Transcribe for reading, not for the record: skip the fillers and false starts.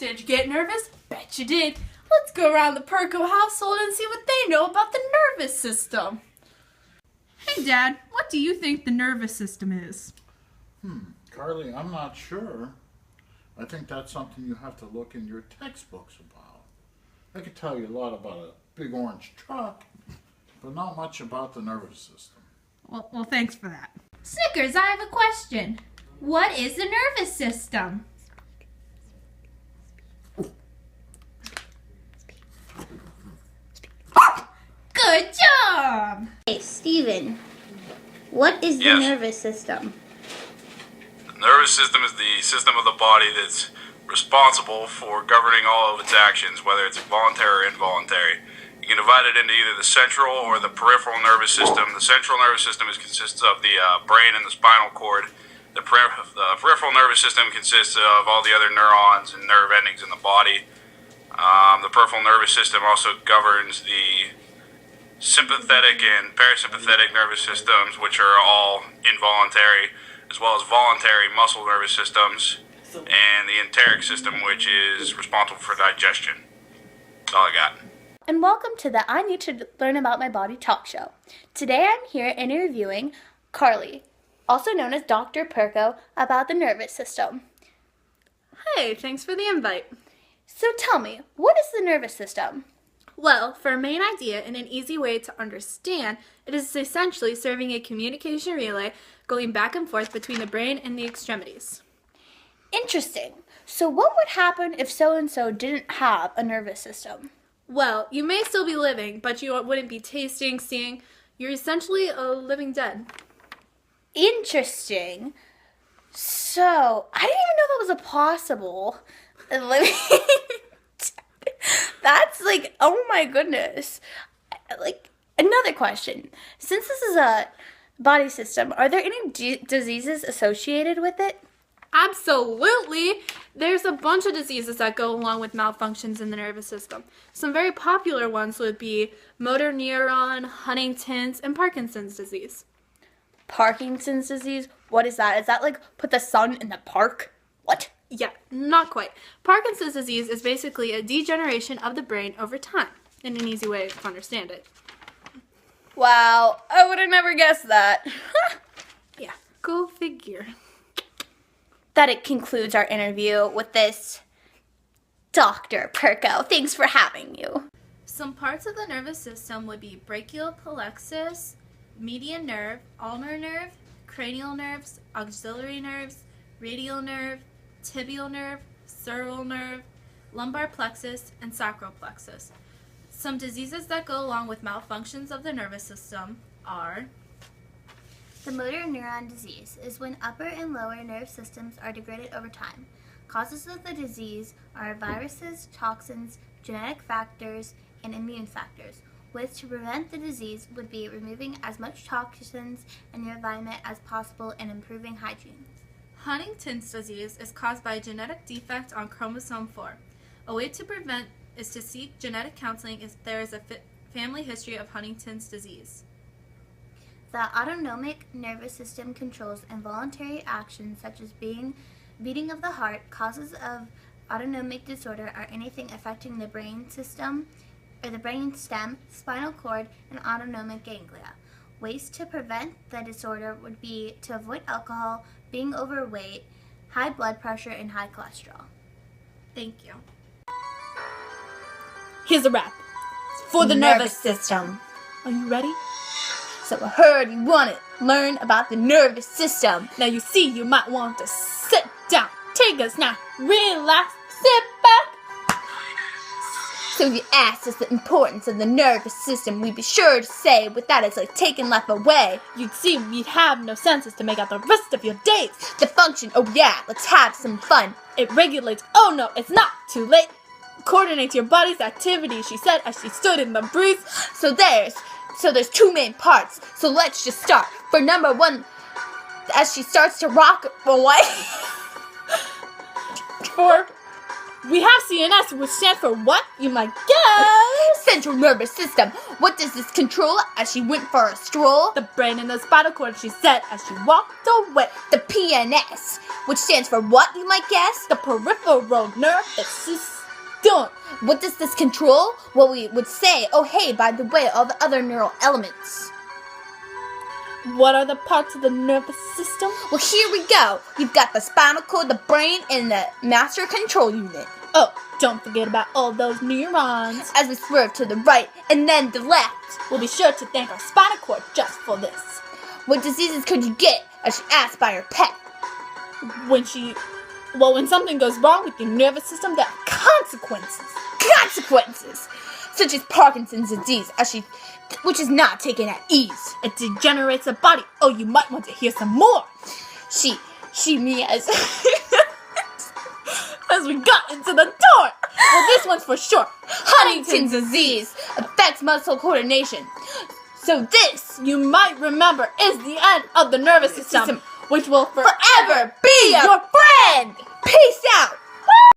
Did you get nervous? Bet you did. Let's go around the Perko household and see what they know about the nervous system. Hey, Dad, what do you think the nervous system is? Carly, I'm not sure. I think that's something you have to look in your textbooks about. I could tell you a lot about a big orange truck, but not much about the nervous system. Well, thanks for that. Snickers, I have a question. What is the nervous system? Good job! Hey, Steven, what is the Yes. nervous system? The nervous system is the system of the body that's responsible for governing all of its actions, whether it's voluntary or involuntary. You can divide it into either the central or the peripheral nervous system. The central nervous system consists of the brain and the spinal cord. The peripheral nervous system consists of all the other neurons and nerve endings in the body. The peripheral nervous system also governs the sympathetic and parasympathetic nervous systems, which are all involuntary, as well as voluntary muscle nervous systems, and the enteric system, which is responsible for digestion. That's all I got. And welcome to the I Need to Learn About My Body talk show. Today I'm here interviewing Carly, also known as Dr. Perko, about the nervous system. Hey, thanks for the invite. So tell me, what is the nervous system? Well, for a main idea and an easy way to understand, it is essentially serving a communication relay going back and forth between the brain and the extremities. Interesting. So what would happen if so-and-so didn't have a nervous system? Well, you may still be living, but you wouldn't be tasting, seeing. You're essentially a living dead. Interesting. So, I didn't even know that was a possible living. That's like, oh my goodness. Like, another question. Since this is a body system, are there any diseases associated with it? Absolutely! There's a bunch of diseases that go along with malfunctions in the nervous system. Some very popular ones would be motor neuron, Huntington's, and Parkinson's disease. Parkinson's disease? What is that? Is that like put the sun in the park? What? Yeah, not quite. Parkinson's disease is basically a degeneration of the brain over time, in an easy way to understand it. Wow, I would have never guessed that. Yeah, go figure. That it concludes our interview with this Dr. Perko. Thanks for having you. Some parts of the nervous system would be brachial plexus, median nerve, ulnar nerve, cranial nerves, auxiliary nerves, radial nerve, tibial nerve, cervical nerve, lumbar plexus, and sacral plexus. Some diseases that go along with malfunctions of the nervous system are The motor neuron disease is when upper and lower nerve systems are degraded over time. Causes of the disease are viruses, toxins, genetic factors, and immune factors, which to prevent the disease would be removing as much toxins in your environment as possible and improving hygiene. Huntington's disease is caused by a genetic defect on chromosome 4. A way to prevent is to seek genetic counseling if there is a family history of Huntington's disease. The autonomic nervous system controls involuntary actions such as beating of the heart. Causes of autonomic disorder are anything affecting the brain system or the brain stem, spinal cord, and autonomic ganglia. Ways to prevent the disorder would be to avoid alcohol, being overweight, high blood pressure, and high cholesterol. Thank you. Here's a wrap for the nervous system. Are you ready? So I heard you want to learn about the nervous system. Now you see you might want to sit down, take a snack, relax, sit back. So if you asked us the importance of the nervous system, we'd be sure to say without it's like taking life away. You'd see we'd have no senses to make out the rest of your days. The function, oh yeah, let's have some fun. It regulates, oh no, it's not too late. Coordinates your body's activity, she said as she stood in the breeze. So there's two main parts. So let's just start. For number one, as she starts to rock away. For we have CNS, which stands for what? You might guess. central nervous system. What does this control as she went for a stroll? The brain and the spinal cord, she said as she walked away. The PNS, which stands for what, you might guess? The peripheral nervous system. What does this control? Well, we would say, oh hey, by the way, all the other neural elements. What are the parts of the nervous system? Well, here we go. You've got the spinal cord, the brain, and the master control unit. Oh, don't forget about all those neurons. As we swerve to the right and then the left. We'll be sure to thank our spinal cord just for this. What diseases could you get? As she asked by her pet. When something goes wrong with your nervous system, there are consequences. Consequences! Such as Parkinson's disease, which is not taken at ease. It degenerates the body. Oh, you might want to hear some more. Me as As we got into the door. Well, this one's for sure. Huntington's disease affects muscle coordination. So this, You might remember, is the end of the nervous system, which will forever be your friend! Peace out!